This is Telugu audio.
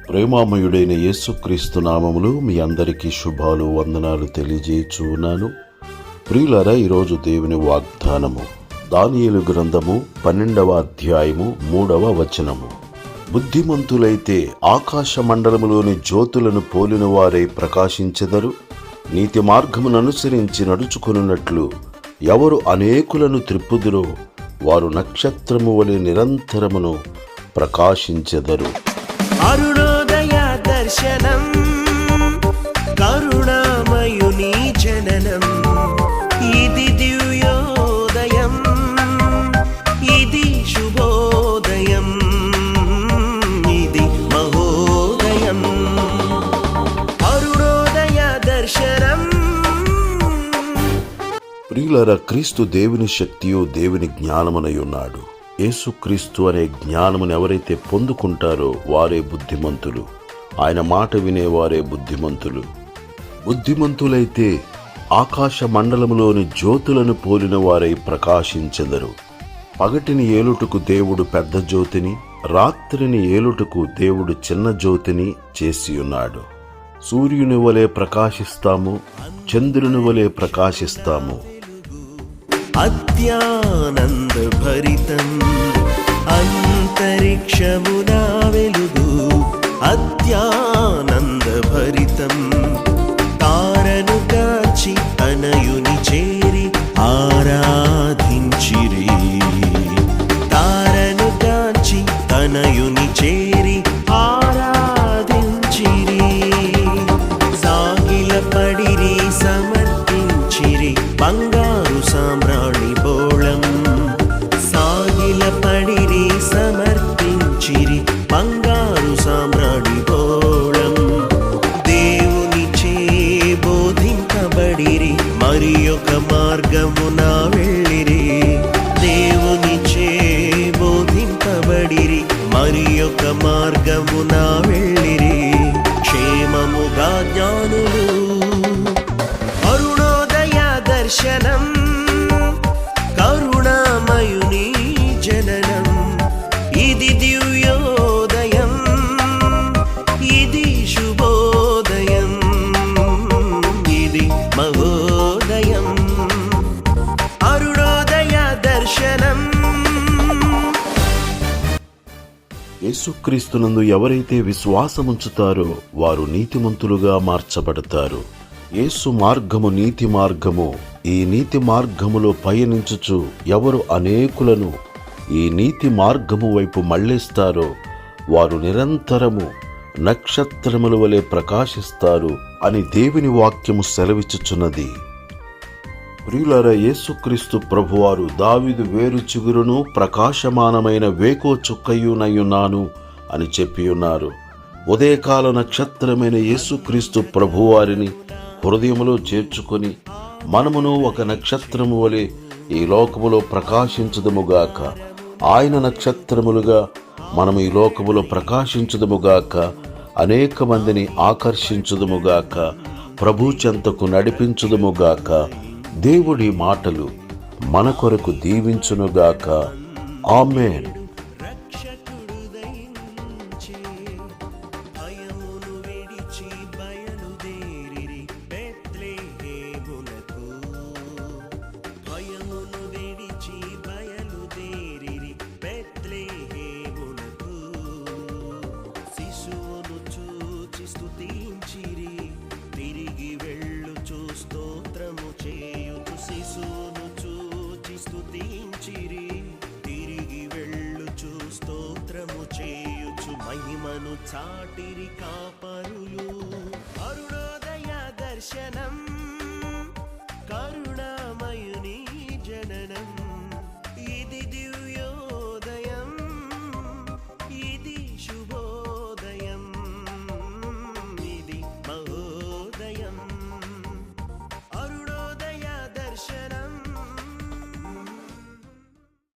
ప్రేమామయుడైన యేసుక్రీస్తు నామములో మీ అందరికీ శుభాలు వందనాలు తెలియజేయుచున్నాను. ప్రియులారా, ఈరోజు దేవుని వాగ్దానము దానియేలు గ్రంథము 12వ అధ్యాయము 3వ వచనము. బుద్ధిమంతులైతే ఆకాశ మండలములోని జ్యోతులను పోలిన వారై ప్రకాశించెదరు. నీతి మార్గమును అనుసరించి నడుచుకొనున్నట్లు ఎవరు అనేకులను త్రిప్పుదురో వారు నక్షత్రము వలె నిరంతరమును ప్రకాశించెదరు. అరుణోదయ దర్శనం, కరుణామయుని జననం, ఇది దివ్యోదయం, ఇది శుభోదయం, ఇది మహోదయం. అరుణోదయ దర్శనం. ప్రియులారా, క్రీస్తు దేవుని శక్తియు దేవుని జ్ఞానమునై ఉన్నాడు. యేసుక్రీస్తు అనే జ్ఞానమును ఎవరైతే పొందుకుంటారో వారే బుద్ధిమంతులు. ఆయన మాట వినేవారే బుద్ధిమంతులు. బుద్ధిమంతులైతే ఆకాశ మండలములోని జ్యోతులను పోలిన వారై ప్రకాశించెదరు. పగటిని ఏలుటకు దేవుడు పెద్ద జ్యోతిని, రాత్రిని ఏలుటకు దేవుడు చిన్న జ్యోతిని చేసి ఉన్నాడు. సూర్యుని వలె ప్రకాశిస్తాము, చంద్రుని వలె ప్రకాశిస్తాము. అత్యానంద భరితం అంతరిక్షమునా వెలుగు, అత్యానంద భరితం. తారను కాచి అనయుని చేరి ఆరాధించిరి, తారను కాచి తనయుని చేరి ఆరాధించిరి. సాగిల పడిరి సమర్పించిరి బంగారు సామ్రాణి బోళం, సాగిల పడిరి సమర్పించిరి బంగారు సామ్రాణి బోళం. దేవుని చే బోధింపబడిరి మరి ఒక మార్గమున వెళ్ళిరి, దేవుని చే బోధింపబడిరి మరి ఒక మార్గమున వెళ్ళిరి. క్షేమముగా జ్ఞానులు. అరుణోదయ దర్శనం, కరుణామయుని జననం, ఇది దివ్యోదయం, ఇది శుభోదయం, ఇది మహోదయం. అరుణోదయ దర్శనం. యేసుక్రీస్తునందు ఎవరైతే విశ్వాసముంచుతారో వారు నీతిమంతులుగా మార్చబడతారు. యేసు మార్గము నీతి మార్గము. ఈ నీతి మార్గములో పయనించుచు ఎవరు అనేకులను ఈ నీతి మార్గము వైపు మళ్లిస్తారో వారు నిరంతరము నక్షత్రముల వలె ప్రకాశిస్తారు అని దేవుని వాక్యము సెలవిచ్చుచున్నది. ప్రియులారా, యేసుక్రీస్తు ప్రభువారు దావీదు వేరు చిగురును ప్రకాశమానమైన వేకో చుక్కయునయున్నాను అని చెప్పి ఉన్నారు. ఉదయకాల నక్షత్రమైన యేసుక్రీస్తు ప్రభువారిని హృదయములో చేర్చుకొని మనమును ఒక నక్షత్రము వలె ఈ లోకములో ప్రకాశించుదముగాక. ఆయన నక్షత్రములుగా మనము ఈ లోకములో ప్రకాశించుదముగాక. అనేక మందిని ఆకర్షించుదముగాక. ప్రభు చెంతకు నడిపించుదముగాక. దేవుడి మాటలు మన కొరకు దీవించునుగాక. ఆమేన్. స్తుతించిరి తిరిగి వెళ్ళుచు స్తోత్రము చేయుచు, శిశువును చూచి స్తుతించిరి తిరిగి వెళ్ళుచు స్తోత్రము చేయుచు, మహిమను చాటిరి కాపరులు. అరుణోదయ దర్శనం.